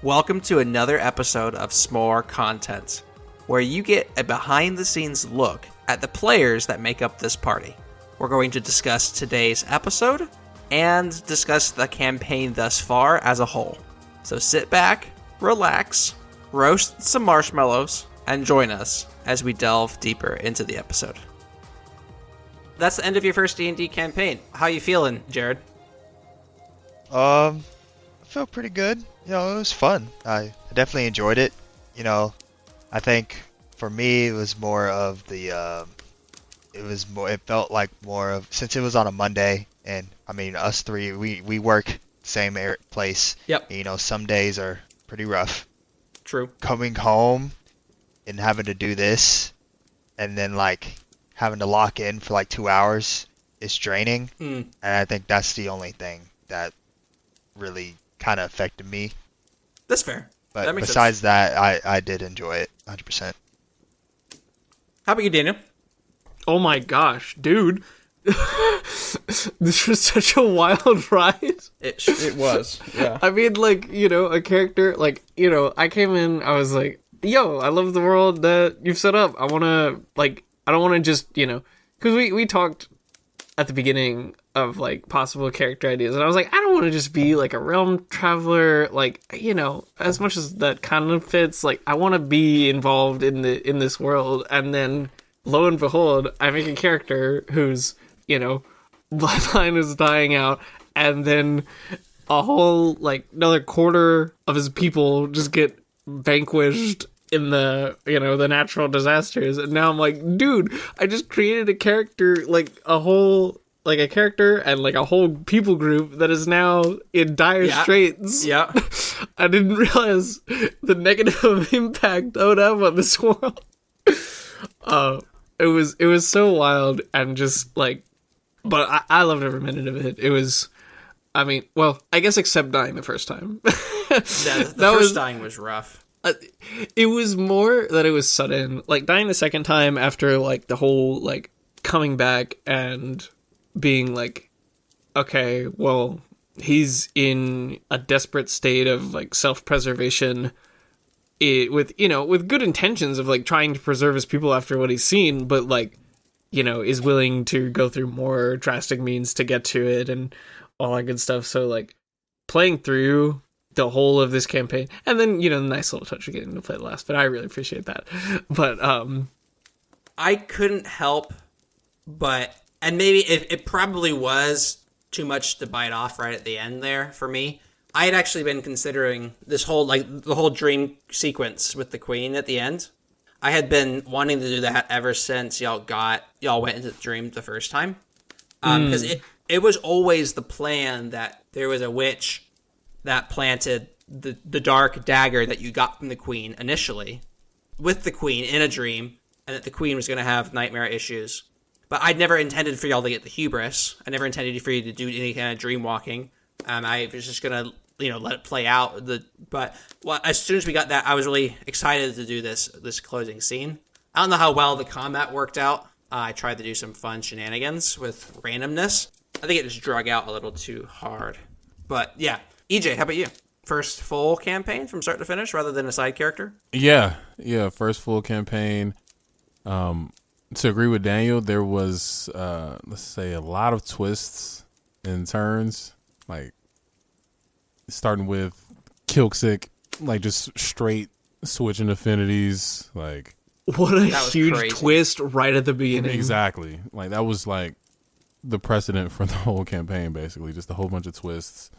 Welcome to another episode of S'more Content, where you get a behind-the-scenes look at the players that make up this party. We're going to discuss today's episode and discuss the campaign thus far as a whole. So sit back, relax, roast some marshmallows, and join us as we delve deeper into the episode. That's the end of your first D&D campaign. How you feeling, Jared? I feel pretty good. It was fun. I definitely enjoyed it. I think for me it was more of the it felt like more of, since it was on a Monday, and I mean us three we work same place. Yep. Some days are pretty rough. True. Coming home and having to do this, and then like having to lock in for like 2 hours is draining. And I think that's the only thing that really kind of affected me. That's fair. But that makes besides sense. that, I did enjoy it 100%. How about you, Daniel? Oh my gosh, dude. This was such a wild ride. It was, yeah. I mean, a character, I came in, I was like, yo, I love the world that you've set up. I don't want to just, because we talked at the beginning of, possible character ideas, and I was like, I don't want to just be, a realm traveler, as much as that kind of fits, I want to be involved in this world, and then, lo and behold, I make a character whose, bloodline is dying out, and then a whole, another quarter of his people just get vanquished in the, the natural disasters, and now I'm like, dude, I just created a character, a character and a whole people group that is now in dire straits. Yeah. I didn't realize the negative impact I would have on this world. It was so wild, and just but I loved every minute of it. It was, I mean, well, I guess except dying the first time. The first dying was rough. It was more that it was sudden. Dying the second time after the whole coming back and being okay, well, he's in a desperate state of self-preservation, with good intentions of trying to preserve his people after what he's seen, but is willing to go through more drastic means to get to it and all that good stuff. So playing through the whole of this campaign, and then nice little touch of getting to play the last, but I really appreciate that. But I couldn't help but, and maybe it probably was too much to bite off right at the end there for me. I had actually been considering this whole, the whole dream sequence with the queen at the end. I had been wanting to do that ever since y'all went into the dream the first time. Because it was always the plan that there was a witch that planted the dark dagger that you got from the queen initially with the queen in a dream, and that the queen was going to have nightmare issues. But I'd never intended for y'all to get the hubris. I never intended for you to do any kind of dream walking. I was just going to, let it play out. But as soon as we got that, I was really excited to do this closing scene. I don't know how well the combat worked out. I tried to do some fun shenanigans with randomness. I think it just drug out a little too hard. But yeah, EJ, how about you? First full campaign from start to finish rather than a side character? Yeah, first full campaign. To agree with Daniel, there was, let's say, a lot of twists and turns, starting with Kilksick, just straight switching affinities, what a huge crazy twist right at the beginning. Exactly. That was, the precedent for the whole campaign, basically, just a whole bunch of twists.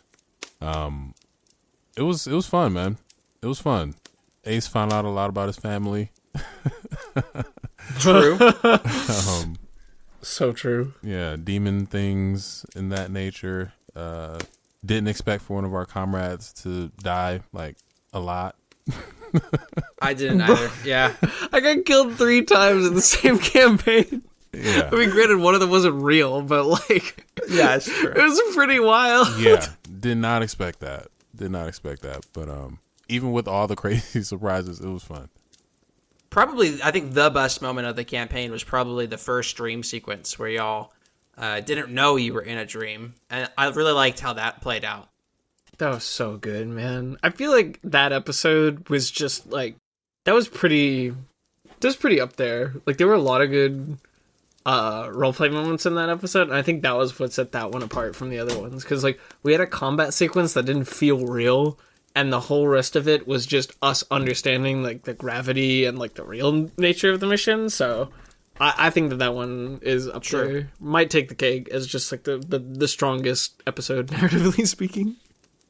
It was fun, man. It was fun. Ace found out a lot about his family. True. So true. Yeah, demon things in that nature. Didn't expect for one of our comrades to die, a lot. I didn't either, yeah. I got killed 3 times in the same campaign. Yeah. I mean, granted, one of them wasn't real, but Yeah, it's true. it was pretty wild. Yeah, did not expect that. But even with all the crazy surprises, it was fun. Probably, I think the best moment of the campaign was probably the first dream sequence where y'all didn't know you were in a dream. And I really liked how that played out. That was so good, man. I feel like that episode was just like that was pretty up there. Like there were a lot of good roleplay moments in that episode, and I think that was what set that one apart from the other ones, because like we had a combat sequence that didn't feel real, and the whole rest of it was just us understanding like the gravity and like the real nature of the mission. So I think that one is up there. Might take the cake as just like the strongest episode narratively speaking.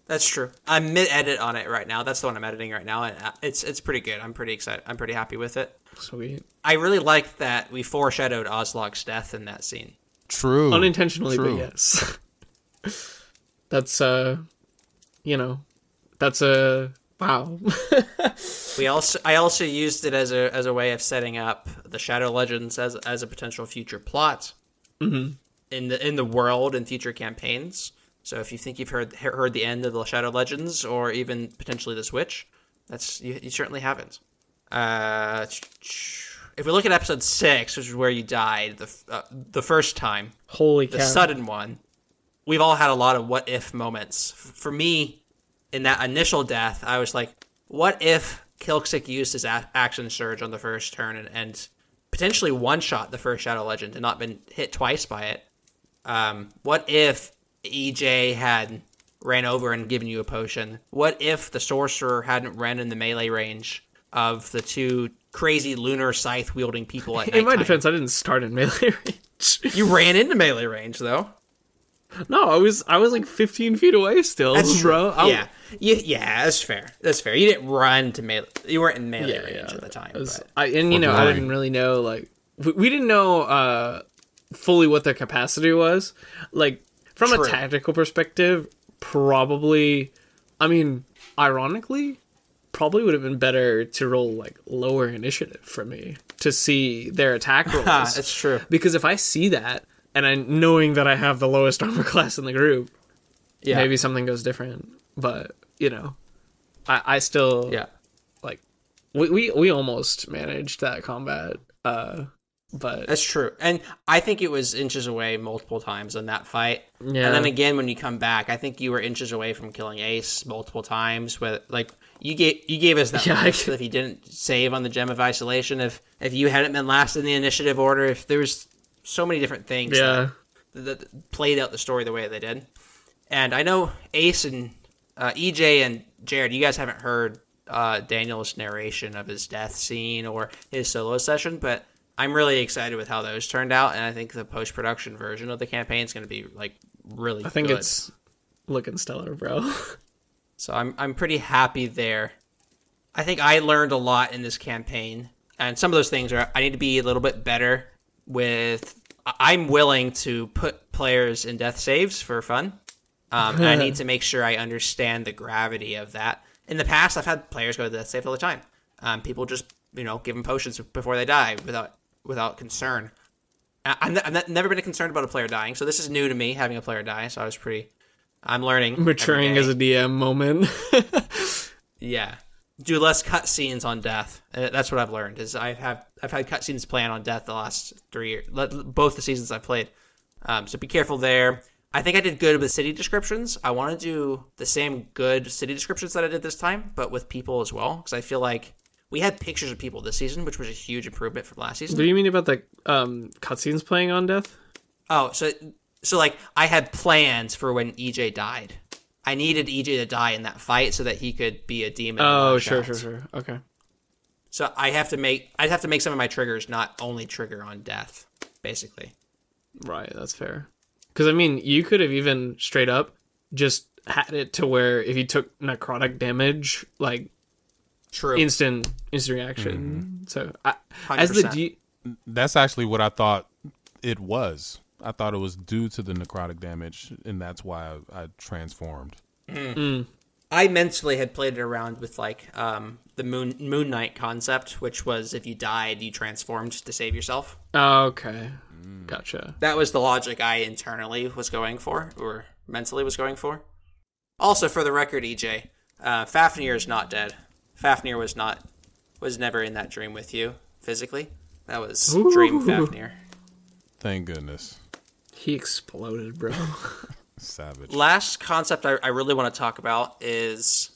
That's true. I'm mid-edit on it right now. That's the one I'm editing right now, and it's pretty good. I'm pretty excited. I'm pretty happy with it. Sweet. I really like that we foreshadowed Oslog's death in that scene. True. Unintentionally, True. but yes. That's that's a wow. I also used it as a way of setting up the Shadow Legends as a potential future plot in the world and future campaigns. So if you think you've heard the end of the Shadow Legends or even potentially the Switch, you certainly haven't. If we look at episode 6, which is where you died the first time, Holy the cow. sudden one, we've all had a lot of what if moments. For me, in that initial death, I was like, what if Kilksick used his action surge on the first turn and potentially one-shot the first Shadow Legend and not been hit twice by it? What if EJ had ran over and given you a potion? What if the sorcerer hadn't ran in the melee range of the two crazy lunar scythe wielding people at nighttime? In my defense, I didn't start in melee range. You ran into melee range though. No, I was like 15 feet away still, That's bro. true. Yeah, that's fair. That's fair. You didn't run to melee. You weren't in melee range at the time. I didn't really know, like we didn't know fully what their capacity was. Like from True. a tactical perspective, probably. I mean, ironically, probably would have been better to roll like lower initiative for me to see their attack rolls. That's true. Because if I see that and knowing that I have the lowest armor class in the group, maybe something goes different. But I still like we almost managed that combat. But that's true, and I think it was inches away multiple times in that fight. Yeah. And then again, when you come back, I think you were inches away from killing Ace multiple times. With like you gave us that list if he didn't save on the Gem of Isolation, if you hadn't been last in the initiative order, if there was so many different things that played out the story the way they did. And I know Ace and EJ and Jared, you guys haven't heard Daniel's narration of his death scene or his solo session, but I'm really excited with how those turned out, and I think the post-production version of the campaign is going to be like really good. I think it's looking stellar, bro. So I'm pretty happy there. I think I learned a lot in this campaign, and some of those things are I need to be a little bit better with. I'm willing to put players in death saves for fun. And I need to make sure I understand the gravity of that. In the past, I've had players go to death save all the time. People just give them potions before they die without concern. I've never been concerned about a player dying, so this is new to me, having a player die. So I'm learning, maturing as a DM moment. Yeah, do less cutscenes on death. That's what I've learned. Is I've had cutscenes planned on death the last 3 years, both the seasons I've played. So be careful there. I think I did good with city descriptions. I want to do the same good city descriptions that I did this time, but with people as well, because I feel like we had pictures of people this season, which was a huge improvement from last season. What do you mean about the cutscenes playing on death? Oh, so like I had plans for when EJ died. I needed EJ to die in that fight so that he could be a demon. Oh, sure. Okay. So I'd have to make some of my triggers not only trigger on death, basically. Right, that's fair. Because, I mean, you could have even straight up just had it to where if you took necrotic damage, like, true, instant reaction. Mm-hmm. So, that's actually what I thought it was. I thought it was due to the necrotic damage, and that's why I transformed. I mentally had played it around with, like, the Moon Knight concept, which was if you died, you transformed to save yourself. Oh, okay. Gotcha. That was the logic I internally was going for, or mentally was going for. Also, for the record, EJ, Fafnir is not dead. Fafnir was never in that dream with you, physically. That was Dream Fafnir. Thank goodness. He exploded, bro. Savage. Last concept I really want to talk about is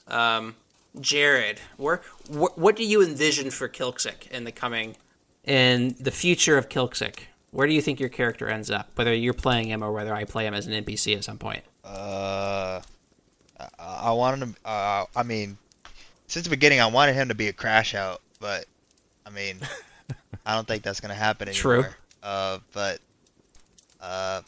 Jared. What do you envision for Kilksick in the future of Kilksick? Where do you think your character ends up? Whether you're playing him or whether I play him as an NPC at some point. I wanted him. I mean, since the beginning, I wanted him to be a crash out, but I mean, I don't think that's gonna happen anymore. True. But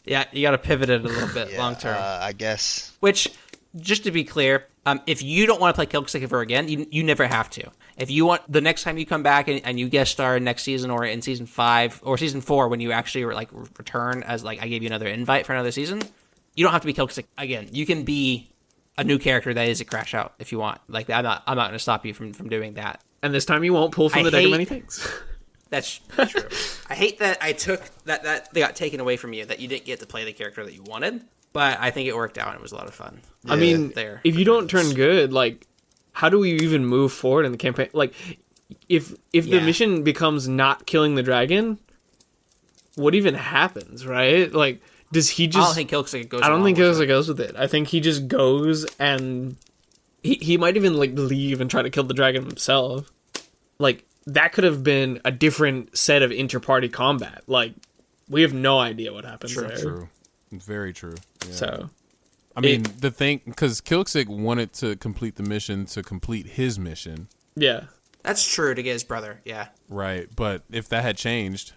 Yeah, you got to pivot it a little bit yeah, long term. I guess. Which, just to be clear, if you don't want to play Kilksick ever again, you never have to. If you want, the next time you come back and you guest star next season or in season 5 or season 4 when you actually return as I gave you another invite for another season, you don't have to be Kilksick again. You can be a new character that is a crash out if you want. I'm not going to stop you from doing that. And this time you won't pull from the deck of many things. That's true. I hate that I took that they got taken away from you, that you didn't get to play the character that you wanted. But I think it worked out and it was a lot of fun. I mean, if you don't turn good, how do we even move forward in the campaign? If the mission becomes not killing the dragon, what even happens, right? Does he just... I don't think Kilksick goes. I don't think Kilksick goes with it. I think he just goes and he might even leave and try to kill the dragon himself. That could have been a different set of inter-party combat. We have no idea what happens there. True. Very true. Yeah. So, I mean, the thing, because Kilksick wanted to complete the mission to complete his mission. Yeah. That's true, to get his brother, yeah. Right, but if that had changed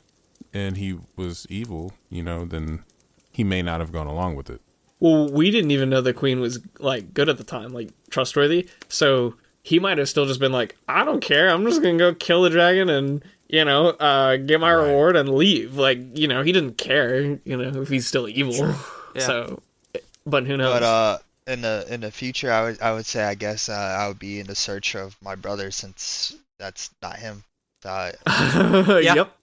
and he was evil, then he may not have gone along with it. Well, we didn't even know the queen was, good at the time, trustworthy. So he might have still just been I don't care. I'm just going to go kill the dragon and, get my reward and leave. He didn't care, if he's still evil. Yeah. So, but who knows? But in the future, I would say, I guess I would be in the search of my brother, since that's not him. Yep.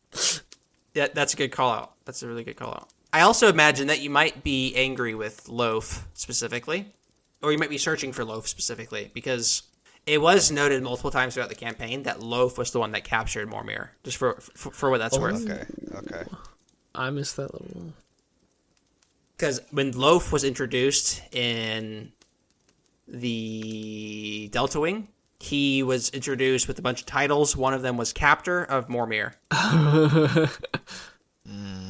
Yeah, that's a good call out. That's a really good call out. I also imagine that you might be angry with Loaf specifically, or you might be searching for Loaf specifically, because it was noted multiple times throughout the campaign that Loaf was the one that captured Mormir, just for what that's worth. Okay. I missed that little... Because when Loaf was introduced in the Delta Wing, he was introduced with a bunch of titles. One of them was Captor of Mormir.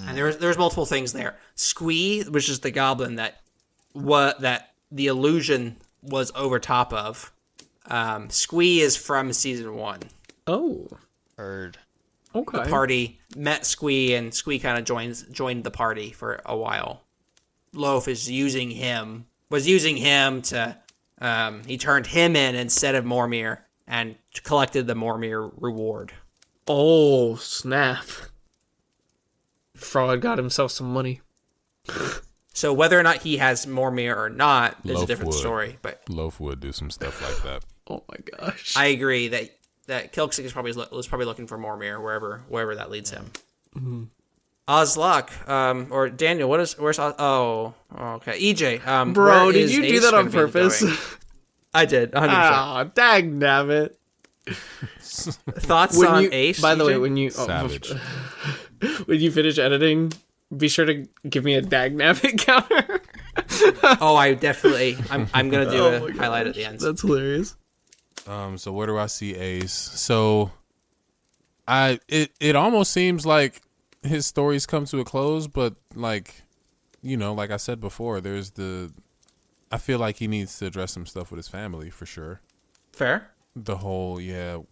And there's multiple things there. Squee, which is the goblin that the illusion was over top of. Squee is from season 1. Oh. Heard. Okay. The party met Squee, and Squee kind of joined the party for a while. Loaf was using him to... he turned him in instead of Mormir and collected the Mormir reward. Oh, snap. Fraud got himself some money. So whether or not he has Mormir or not is Loaf a different would. story. But Loaf would do some stuff like that. Oh my gosh. I agree that Kilksick is probably looking for Mormir wherever that leads him. Mm-hmm. Ozlok, or Daniel, where's Oz? Oh, okay. EJ, bro, did you do that on purpose? I did, 100%. Ah, dang nabbit. Thoughts on Ace? By the EJ? way, when you Savage. when you finish editing, be sure to give me a dag nabbit counter. Oh, I'm gonna do a highlight at the end. That's hilarious. So where do I see Ace? So it almost seems like his stories come to a close, but like I said before, I feel like he needs to address some stuff with his family for sure. Fair. The whole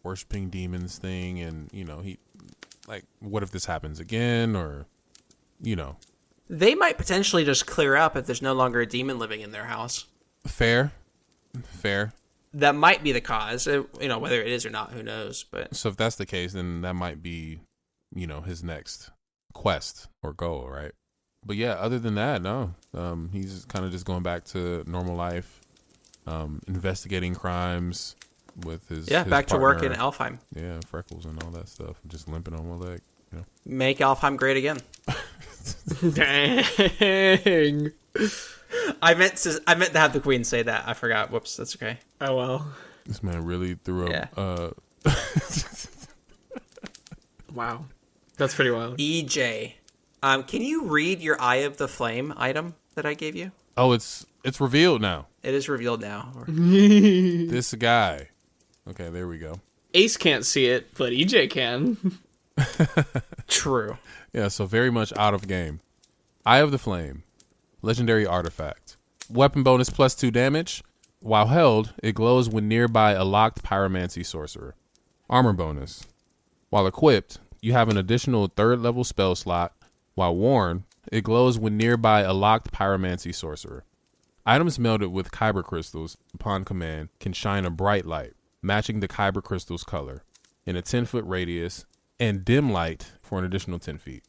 worshiping demons thing, and he what if this happens again, or They might potentially just clear up if there's no longer a demon living in their house. Fair. That might be the cause. Whether it is or not, who knows? But So if that's the case, then that might be, his next quest or goal, right? But yeah, other than that, no. He's kind of just going back to normal life, investigating crimes with his back to work in Alfheim. Yeah, freckles and all that stuff. Just limping on one leg. Make Alfheim great again. Dang. I meant to have the queen say that. I forgot. Whoops. That's okay. Oh well. This man really threw up. Yeah. Wow. That's pretty wild. EJ, can you read your Eye of the Flame item that I gave you? Oh, it's revealed now. It is revealed now. This guy. Okay, there we go. Ace can't see it, but EJ can. True. Yeah, so very much out of game. Eye of the Flame. Legendary artifact. Weapon bonus +2 damage. While held, it glows when nearby a locked pyromancy sorcerer. Armor bonus. While equipped, you have an additional 3rd level spell slot. While worn, it glows when nearby a locked pyromancy sorcerer. Items melted with kyber crystals upon command can shine a bright light, matching the kyber crystal's color, in a 10-foot radius, and dim light for an additional 10 feet.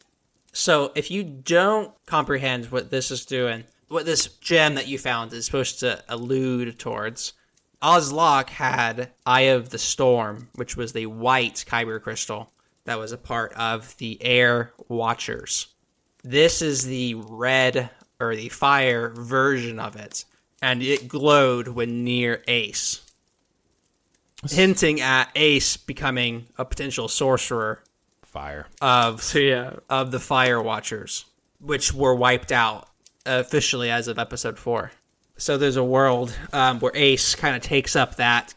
So if you don't comprehend what this is doing, what this gem that you found is supposed to allude towards, Ozlok had Eye of the Storm, which was the white kyber crystal that was a part of the Air Watchers. This is the red or the fire version of it, and it glowed when near Ace, hinting at Ace becoming a potential sorcerer Fire. of So yeah, of the Fire Watchers, which were wiped out officially as of episode 4. So there's a world where Ace kind of takes up that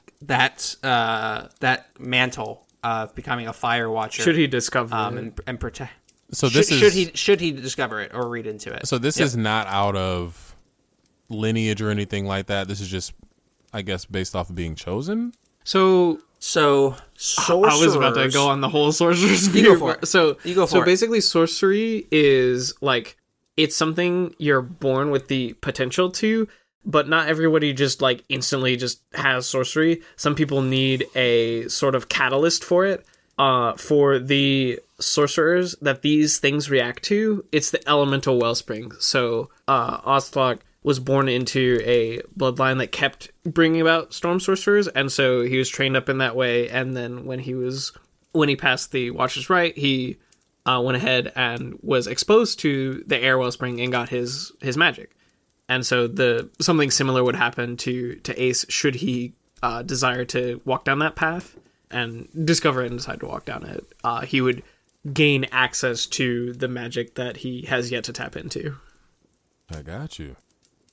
mantle of becoming a Fire Watcher. should he discover it? and protect? So this Should he discover it or read into it? So this is not out of lineage or anything like that. This is just, I guess, based off of being chosen. So sorcerers. I was about to go on the whole sorcerer's You view. go for it. So You go for so it. basically, sorcery is like it's something you're born with the potential to, but not everybody just like instantly just has sorcery. Some people need a sort of catalyst for it. For the sorcerers that these things react to, it's the elemental wellspring. So Ozlok was born into a bloodline that kept bringing about storm sorcerers, and so he was trained up in that way. And then when he passed the Watcher's Rite, he went ahead and was exposed to the air wellspring and got his magic. And so something similar would happen to Ace should he desire to walk down that path and discover it and decide to walk down it. He would gain access to the magic that he has yet to tap into. I got you.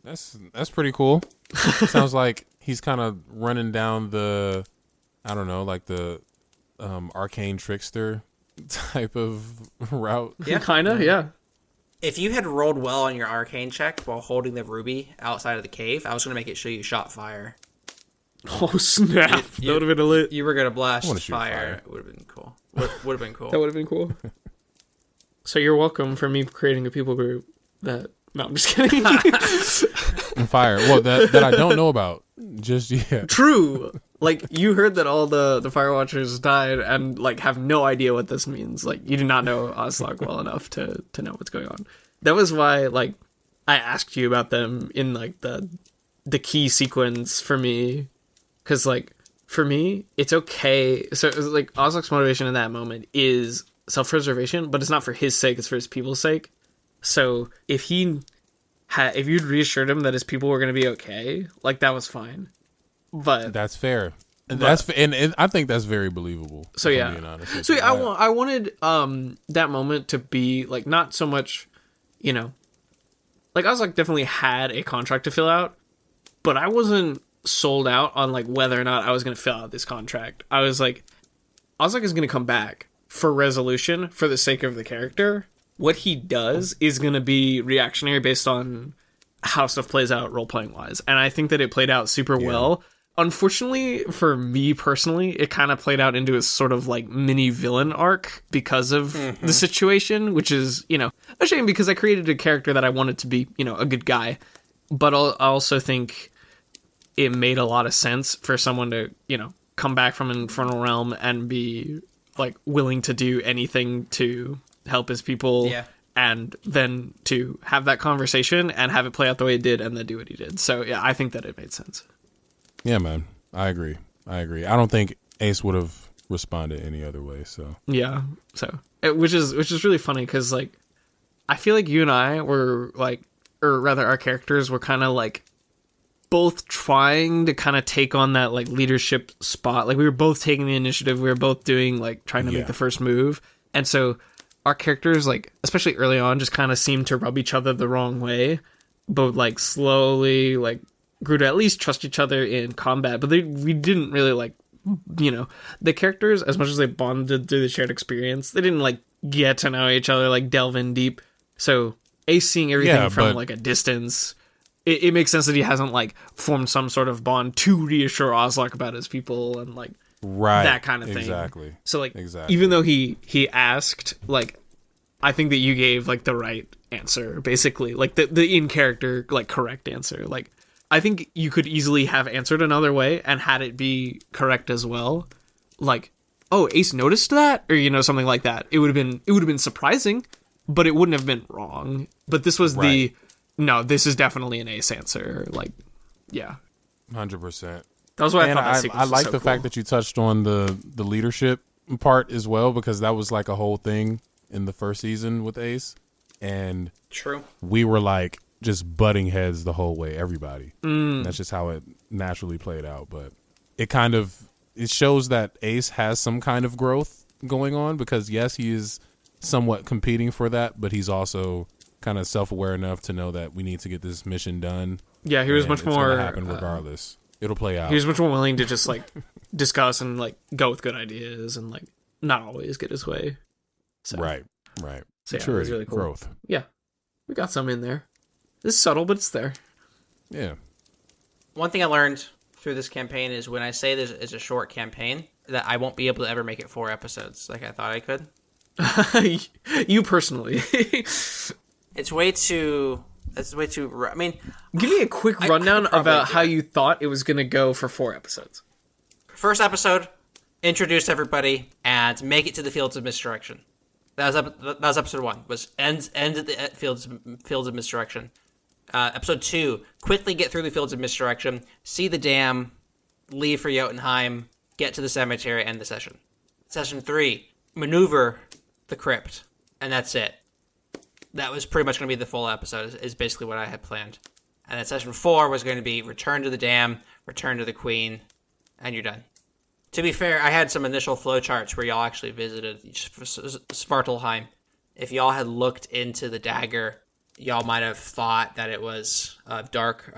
That's pretty cool. Sounds like he's kind of running down the, I don't know, like the arcane trickster type of route. Yeah. Kinda, yeah. If you had rolled well on your arcane check while holding the ruby outside of the cave, I was going to make it show you shot fire. Oh snap! That would have been a lit. You were going to I blast wanna shoot fire. It would have been cool. Would have been cool. That would have been cool. So you're welcome for me creating a people group that. No, I'm just kidding. And fire. Well, that I don't know about just yet. True. Like you heard that all the Fire Watchers died, and like have no idea what this means. Like you do not know Ozlok well enough to know what's going on. That was why like I asked you about them in like the key sequence for me, because like for me it's okay. So it was like Ozlok's motivation in that moment is self-preservation, but it's not for his sake; it's for his people's sake. So if you'd reassured him that his people were going to be okay, like that was fine. But That's fair. And and I think that's very believable. so if I'm yeah. being honest with So you. yeah, I wanted that moment to be like not so much, you know, like I was like definitely had a contract to fill out, but I wasn't sold out on like whether or not I was going to fill out this contract. I was like is going to come back for resolution for the sake of the character. What he does is going to be reactionary based on how stuff plays out role-playing wise. And I think that it played out super well. Unfortunately, for me personally, it kind of played out into a sort of like mini villain arc because of the situation, which is, you know, a shame because I created a character that I wanted to be, you know, a good guy. But I also think it made a lot of sense for someone to, you know, come back from an infernal realm and be like willing to do anything to help his people. Yeah. And then to have that conversation and have it play out the way it did and then do what he did. So yeah, I think that it made sense. Yeah, man. I agree. I don't think Ace would have responded any other way. So Yeah. So which is really funny because like I feel like you and I were like, or rather our characters were kind of like both trying to kind of take on that like leadership spot. Like we were both taking the initiative. We were both doing like trying to make the first move. And so our characters, like especially early on, just kind of seemed to rub each other the wrong way. but like slowly like grew to at least trust each other in combat. But we didn't really like, you know, the characters, as much as they bonded through the shared experience, they didn't like get to know each other, like delve in deep. So Ace seeing everything from like a distance, it makes sense that he hasn't like formed some sort of bond to reassure Ozlok about his people and like that kind of thing. Exactly. So like even though he asked, like I think that you gave like the right answer, basically, like the in character like correct answer. Like I think you could easily have answered another way and had it be correct as well. Like, oh, Ace noticed that, or you know, something like that. It would have been surprising, but it wouldn't have been wrong. But this was no, this is definitely an Ace answer. Like, yeah, 100%. That was why I thought that sequence I was like so the cool. fact that you touched on the leadership part as well, because that was like a whole thing in the first season with Ace, and True. we were like just butting heads the whole way, everybody. And that's just how it naturally played out. But it shows that Ace has some kind of growth going on, because yes, he is somewhat competing for that, but he's also kind of self-aware enough to know that we need to get this mission done. Yeah, he was much it's more gonna happen regardless. It'll play out. He was much more willing to just like discuss and like go with good ideas and like not always get his way. So, Right. So yeah, it Maturity, was really cool. growth. Yeah, we got some in there. It's subtle, but it's there. Yeah. One thing I learned through this campaign is when I say this is a short campaign, that I won't be able to ever make it 4 episodes like I thought I could. You personally. It's way too. I mean, Give me a quick I rundown could probably about do how it. you thought it was going to go for 4 episodes. first episode, introduce everybody and make it to the Fields of Misdirection. That was episode 1. Was end at the Fields of Misdirection. Episode 2, quickly get through the Fields of Misdirection, see the dam, leave for Jotunheim, get to the cemetery, end the session. Session 3, maneuver the crypt, and that's it. That was pretty much going to be the full episode, is basically what I had planned. And then session 4 was going to be return to the dam, return to the queen, and you're done. To be fair, I had some initial flowcharts where y'all actually visited Svartalheim. If y'all had looked into the dagger, y'all might have thought that it was dark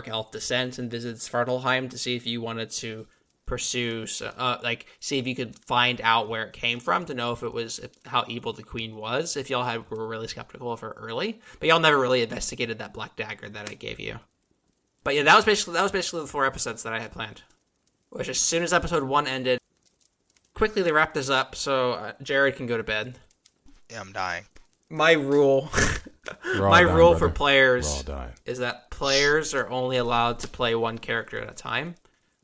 elf descent and visited Svartalheim to see if you wanted to pursue, see if you could find out where it came from to know if it was how evil the queen was. If y'all were really skeptical of her early, but y'all never really investigated that black dagger that I gave you. But yeah, that was basically the 4 episodes that I had planned. Which, as soon as episode 1 ended, quickly they wrapped this up so Jared can go to bed. Yeah, I'm dying. My rule, We're all my dying, rule brother. for We're players all dying. is that players are only allowed to play one character at a time.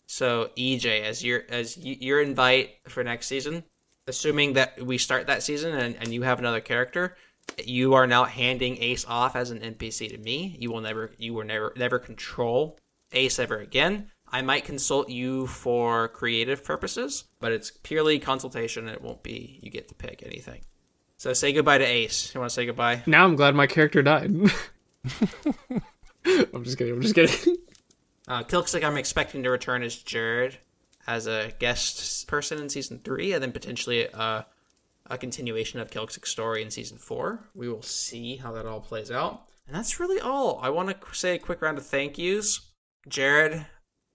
So EJ, as your invite for next season, assuming that we start that season and you have another character, you are now handing Ace off as an NPC to me. You will never control Ace ever again. I might consult you for creative purposes, but it's purely consultation. It won't be you get to pick anything. So say goodbye to Ace. You want to say goodbye? Now I'm glad my character died. I'm just kidding. Kilksick, I'm expecting to return as Jared as a guest person in season 3, and then potentially a continuation of Kilksick's story in season 4. We will see how that all plays out. And that's really all. I want to say a quick round of thank yous. Jared,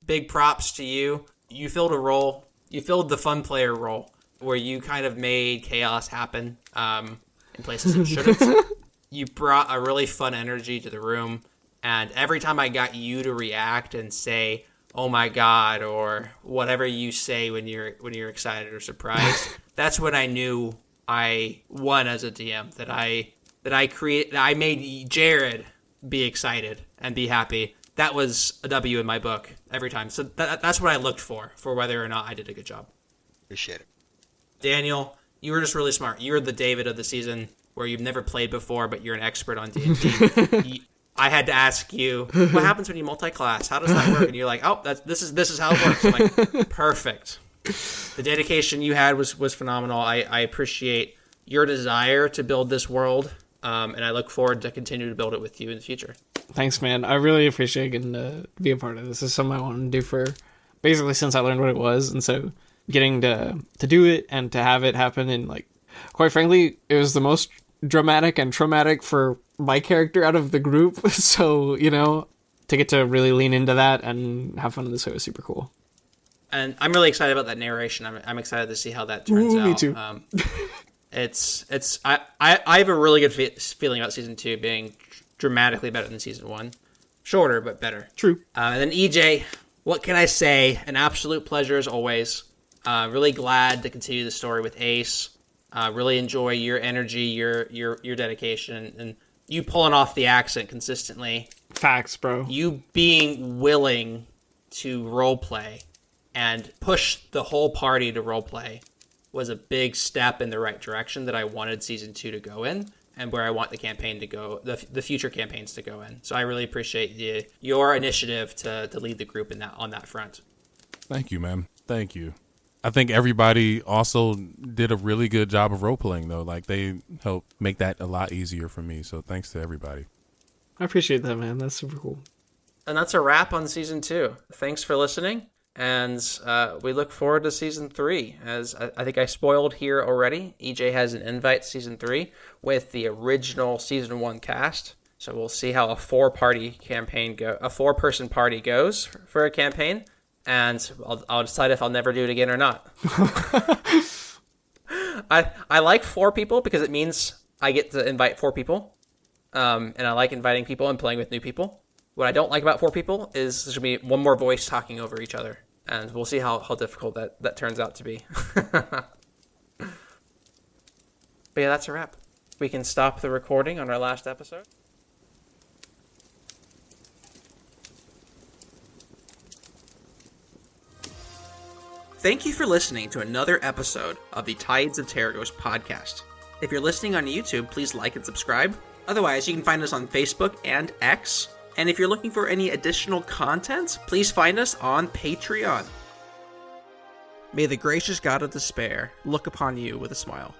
big props to you. You filled a role. You filled the fun player role where you kind of made chaos happen in places it shouldn't. You brought a really fun energy to the room. And every time I got you to react and say, "Oh my god," or whatever you say when you're excited or surprised, that's when I knew I won as a DM. That I made Jared be excited and be happy. That was a W in my book every time. So that's what I looked for whether or not I did a good job. Appreciate it. Daniel, you were just really smart. You were the David of the season where you've never played before, but you're an expert on D&D. I had to ask you, what happens when you multi-class? How does that work? And you're like, oh, this is how it works. I'm like, perfect. The dedication you had was phenomenal. I appreciate your desire to build this world, and I look forward to continue to build it with you in the future. Thanks, man. I really appreciate getting to be a part of this. This is something I wanted to do for basically since I learned what it was, and so getting to do it and to have it happen, and like, quite frankly, it was the most dramatic and traumatic for my character out of the group. So, to get to really lean into that and have fun in this show is super cool. And I'm really excited about that narration. I'm excited to see how that turns out. Me too. I have a really good feeling about season 2 being dramatically better than season 1. Shorter, but better. True. And then EJ, what can I say? An absolute pleasure as always. Really glad to continue the story with Ace. Really enjoy your energy, your dedication, and you pulling off the accent consistently. Facts, bro. You being willing to roleplay and push the whole party to roleplay was a big step in the right direction that I wanted season 2 to go in, and where I want the campaign to go, the future campaigns to go in. So I really appreciate your initiative to lead the group on that front. Thank you, man. Thank you. I think everybody also did a really good job of role playing, though. Like, they helped make that a lot easier for me. So thanks to everybody. I appreciate that, man. That's super cool. And that's a wrap on season 2. Thanks for listening. And we look forward to season 3. As I think I spoiled here already, EJ has an invite to season 3 with the original season 1 cast. So we'll see how a 4-person party goes for a campaign. And I'll decide if I'll never do it again or not. I like 4 people because it means I get to invite 4 people. And I like inviting people and playing with new people. What I don't like about 4 people is there's going to be one more voice talking over each other. And we'll see how difficult that turns out to be. But yeah, that's a wrap. We can stop the recording on our last episode. Thank you for listening to another episode of the Tides of Terragos podcast. If you're listening on YouTube, please like and subscribe. Otherwise, you can find us on Facebook and X. And if you're looking for any additional content, please find us on Patreon. May the gracious God of despair look upon you with a smile.